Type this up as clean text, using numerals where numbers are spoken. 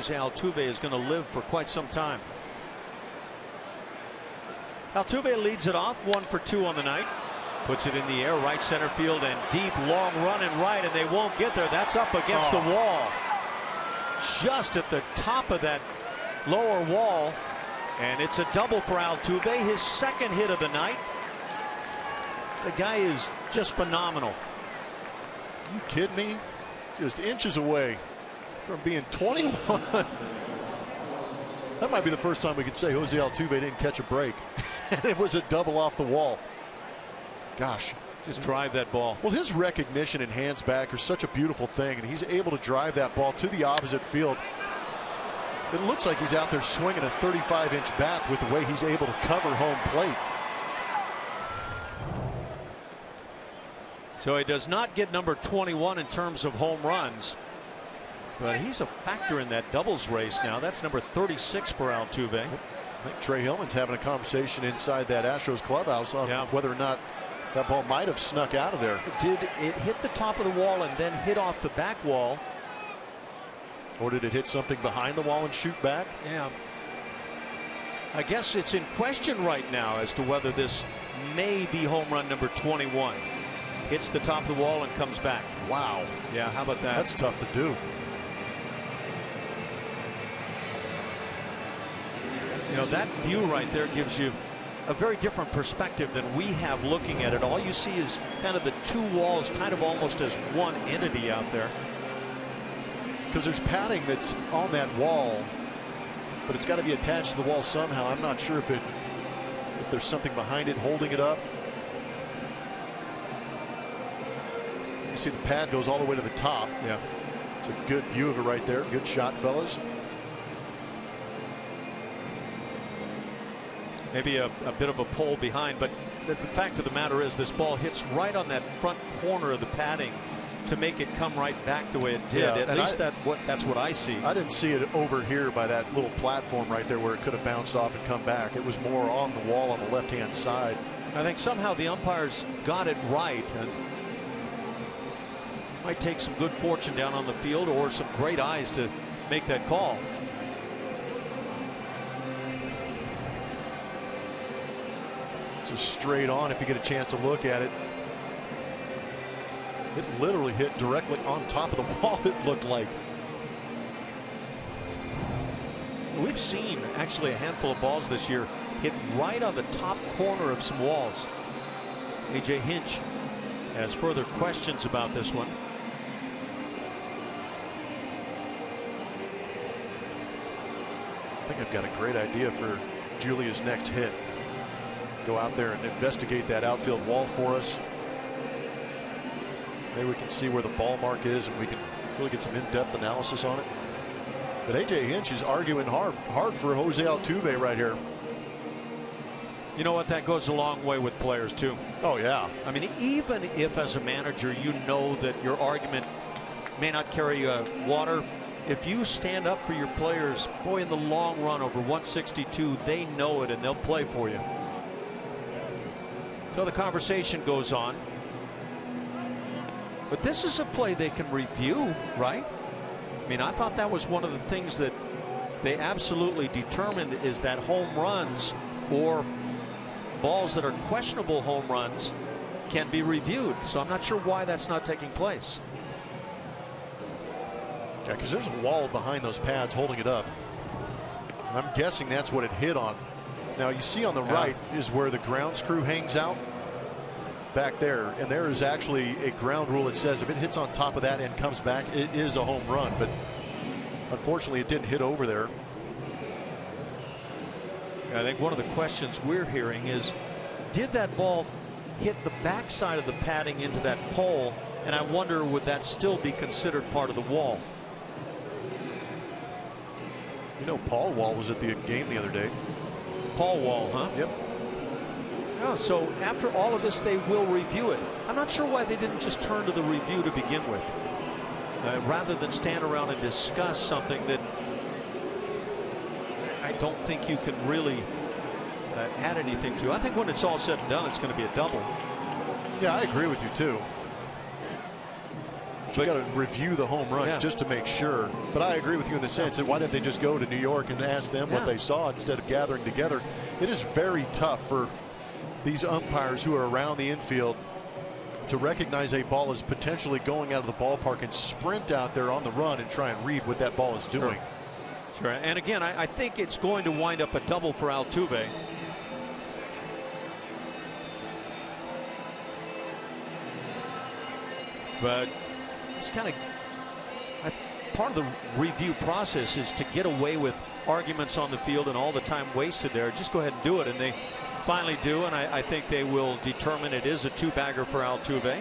Altuve is going to live for quite some time. Altuve leads it off, 1 for 2 on the night. Puts it in the air, right center field, and deep, long run and right, and they won't get there. That's up against the wall. Just at the top of that lower wall, and it's a double for Altuve, his second hit of the night. The guy is just phenomenal. You kidding me? Just inches away from being 21. That might be the first time we could say Jose Altuve didn't catch a break. It was a double off the wall. Gosh. Just drive that ball. Well, his recognition and hands back are such a beautiful thing, and he's able to drive that ball to the opposite field. It looks like he's out there swinging a 35-inch bat with the way he's able to cover home plate. So he does not get number 21 in terms of home runs, but he's a factor in that doubles race now. That's number 36 for Altuve. I think Trey Hillman's having a conversation inside that Astros clubhouse on whether or not that ball might have snuck out of there. Did it hit the top of the wall and then hit off the back wall? Or did it hit something behind the wall and shoot back? Yeah. I guess it's in question right now as to whether this may be home run number 21. Hits the top of the wall and comes back. Wow. Yeah, how about that? That's tough to do. You know, that view right there gives you a very different perspective than we have looking at it. All you see is kind of the two walls kind of almost as one entity out there. Because there's padding that's on that wall, but it's got to be attached to the wall somehow. I'm not sure if there's something behind it holding it up. You see the pad goes all the way to the top. Yeah. It's a good view of it right there. Good shot, fellas. Maybe a bit of a pull behind, but the fact of the matter is this ball hits right on that front corner of the padding to make it come right back the way it did. At least that's what I see. I didn't see it over here by that little platform right there where it could have bounced off and come back. It was more on the wall on the left-hand side. I think somehow the umpires got it right, and might take some good fortune down on the field or some great eyes to make that call. Just straight on if you get a chance to look at it. It literally hit directly on top of the wall, it looked like. We've seen actually a handful of balls this year hit right on the top corner of some walls. A.J. Hinch has further questions about this one. I think I've got a great idea for Julia's next hit. Go out there and investigate that outfield wall for us. Maybe we can see where the ball mark is and we can really get some in-depth analysis on it. But A.J. Hinch is arguing hard for Jose Altuve right here. You know what? That goes a long way with players too. Oh yeah. I mean, even if as a manager you know that your argument may not carry water, if you stand up for your players, boy, in the long run over 162, they know it and they'll play for you. So the conversation goes on. But this is a play they can review, right? I mean, I thought that was one of the things that they absolutely determined is that home runs or balls that are questionable home runs can be reviewed. So I'm not sure why that's not taking place. Yeah, because there's a wall behind those pads holding it up. And I'm guessing that's what it hit on. Now you see on the right is where the ground screw hangs out back there, and there is actually a ground rule that says if it hits on top of that and comes back, it is a home run. But unfortunately it didn't hit over there. I think one of the questions we're hearing is, did that ball hit the backside of the padding into that pole? And I wonder, would that still be considered part of the wall? You know, Paul Wall was at the game the other day. Paul Wall, huh? Yep. No, so after all of this, they will review it. I'm not sure why they didn't just turn to the review to begin with, rather than stand around and discuss something that I don't think you can really add anything to. I think when it's all said and done, it's going to be a double. Yeah, I agree with you too. you got to review the home runs just to make sure. But I agree with you in the sense that why didn't they just go to New York and ask them what they saw instead of gathering together? It is very tough for these umpires who are around the infield to recognize a ball is potentially going out of the ballpark and sprint out there on the run and try and read what that ball is doing. Sure. And again, I think it's going to wind up a double for Altuve. But it's kind of part of the review process is to get away with arguments on the field and all the time wasted there. Just go ahead and do it, and they finally do, and I think they will determine it is a two-bagger for Altuve.